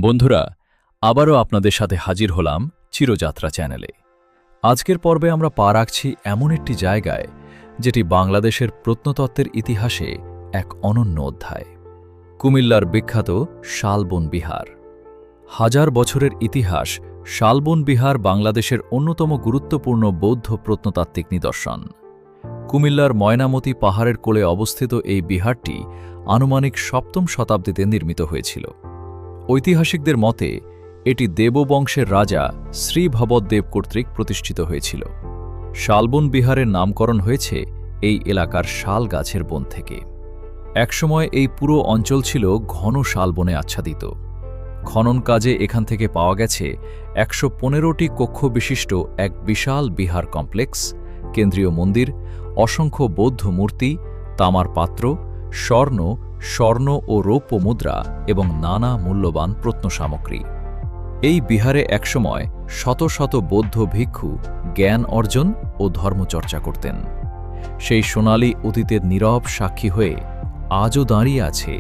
বন্ধুরা, আবারও আপনাদের সাথে হাজির হলাম চিরযাত্রা চ্যানেলে। আজকের পর্বে আমরা পা রাখছি এমন একটি জায়গায় যেটি বাংলাদেশের প্রত্নতত্ত্বের ইতিহাসে এক অনন্য অধ্যায়। কুমিল্লার বিখ্যাত শালবন বিহার। হাজার বছরের ইতিহাস শালবন বিহার বাংলাদেশের অন্যতম গুরুত্বপূর্ণ বৌদ্ধ প্রত্নতাত্ত্বিক নিদর্শন। কুমিল্লার ময়নামতি পাহাড়ের কোলে অবস্থিত এই বিহারটি আনুমানিক ৭ম শতাব্দীতে নির্মিত হয়েছিল। ঐতিহাসিকদের মতে এটি দেববংশের রাজা শ্রীভবদেব কর্তৃক প্রতিষ্ঠিত হয়েছিল। শালবন বিহারের নামকরণ হয়েছে এই এলাকার শাল গাছের বন থেকে। একসময় এই পুরো অঞ্চল ছিল ঘন শালবনে আচ্ছাদিত। খনন কাজে এখান থেকে পাওয়া গেছে ১১৫টি কক্ষ বিশিষ্ট এক বিশাল বিহার কমপ্লেক্স, কেন্দ্রীয় মন্দির, অসংখ্য বৌদ্ধ মূর্তি, তামার পাত্র, স্বর্ণ ও রৌপ্য মুদ্রা এবং নানা মূল্যবান প্রত্নসামগ্রী। এই বিহারে একসময় শত শত বৌদ্ধ ভিক্ষু জ্ঞান অর্জন ও ধর্মচর্চা করতেন। সেই সোনালী অতীতের নীরব সাক্ষী হয়ে আজও দাঁড়িয়ে আছে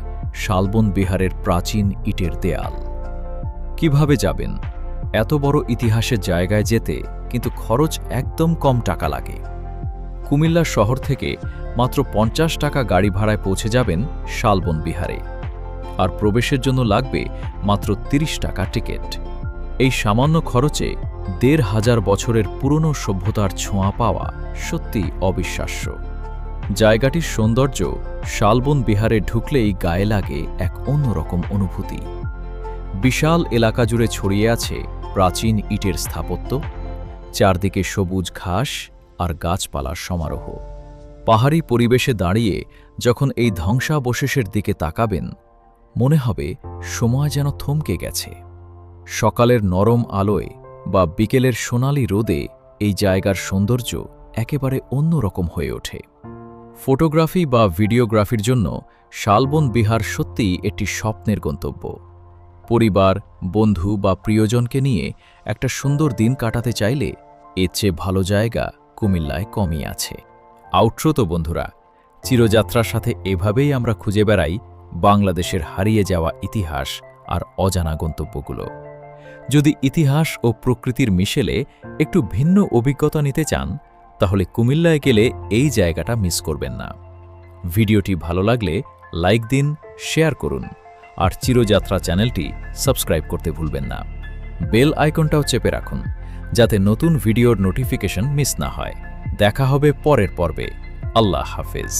শালবন বিহারের প্রাচীন ইটের দেয়াল। কিভাবে যাবেন? এত বড় ইতিহাসের জায়গায় যেতে কিন্তু খরচ একদম কম টাকা লাগে। কুমিল্লা শহর থেকে মাত্র ৫০ টাকা গাড়ি ভাড়ায় পৌঁছে যাবেন শালবন বিহারে, আর প্রবেশের জন্য লাগবে মাত্র ৩০ টাকা টিকিট। এই সামান্য খরচে ১৫০০ বছরের পুরনো সভ্যতার ছোঁয়া পাওয়া সত্যি অবিশ্বাস্য। জায়গাটির সৌন্দর্য শালবন বিহারে ঢুকলেই গায়ে লাগে এক অন্যরকম অনুভূতি। বিশাল এলাকা জুড়ে ছড়িয়ে আছে প্রাচীন ইটের স্থাপত্য, চারদিকে সবুজ ঘাস আর গাছপালার সমারোহ। পাহাড়ি পরিবেশে দাঁড়িয়ে যখন এই ধ্বংসাবশেষের দিকে তাকাবেন, মনে হবে সময় যেন থমকে গেছে। সকালের নরম আলোয় বা বিকেলের সোনালি রোদে এই জায়গার সৌন্দর্য একেবারে অন্যরকম হয়ে ওঠে। ফটোগ্রাফি বা ভিডিওগ্রাফির জন্য শালবন বিহার সত্যিই একটি স্বপ্নের গন্তব্য। পরিবার, বন্ধু বা প্রিয়জনকে নিয়ে একটা সুন্দর দিন কাটাতে চাইলে এর চেয়ে ভালো জায়গা কুমিল্লায় কমই আছে। আউট্রো তো বন্ধুরা, চিরযাত্রার সাথে এভাবেই আমরা খুঁজে বেড়াই বাংলাদেশের হারিয়ে যাওয়া ইতিহাস আর অজানা গন্তব্যগুলো। যদি ইতিহাস ও প্রকৃতির মিশেলে একটু ভিন্ন অভিজ্ঞতা নিতে চান, তাহলে কুমিল্লায় গেলে এই জায়গাটা মিস করবেন না। ভিডিওটি ভালো লাগলে লাইক দিন, শেয়ার করুন, আর চিরযাত্রা চ্যানেলটি সাবস্ক্রাইব করতে ভুলবেন না। বেল আইকনটাও চেপে রাখুন যাতে নতুন ভিডিওর নোটিফিকেশন মিস না হয়। দেখা হবে পরের পর্বে। আল্লাহ হাফেজ।